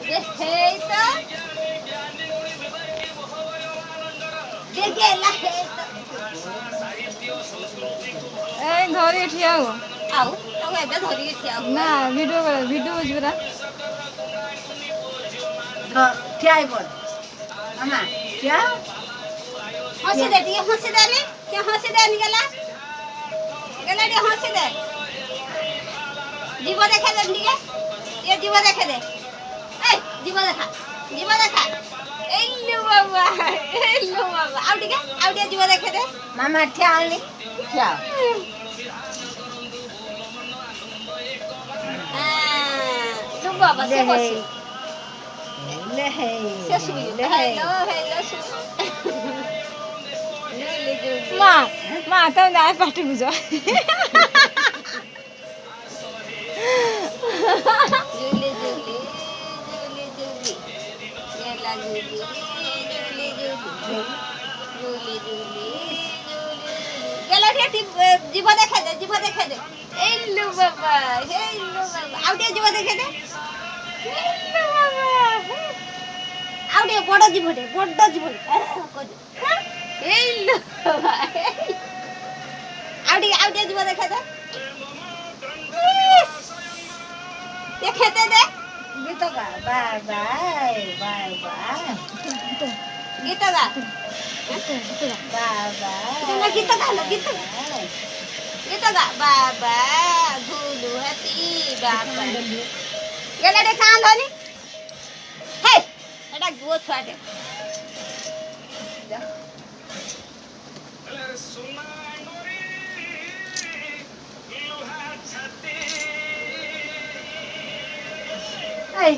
हे तो गेला हे ए धरी ठिया हो आउ तो एबे धरि ठिया हो ना वीडियो बुझबरा ठिया पड़ मामा क्या हंसी दे टिके हंसी दे रे के हंसी दे गेला गेला टिके हंसी दे जीव देखे दे टिके ये जीव देखे दे ए जीव देखा एल्लू बाबा आउ टिके जीव देखे दे मामा ठिया आनी ठिया तू बाबा से बस ले हे से सुई हेलो मा त नाय पाटी बुझ जुली गेला जुली गेला रे जीव देखे दे एल्लू बाबा आउ टे जीव देखे दे एल्लू बाबा आउ टे बड़ जीव एल्लू बाबा आउ टे जीव देखे दे देखे दे गीत गा बाय बाय बाय बाय गीत गा बाय बाय गीत गा बाबा गुलू हैप्पी बाबा गेला रे कान धनी हे एटा गो छुआटे ए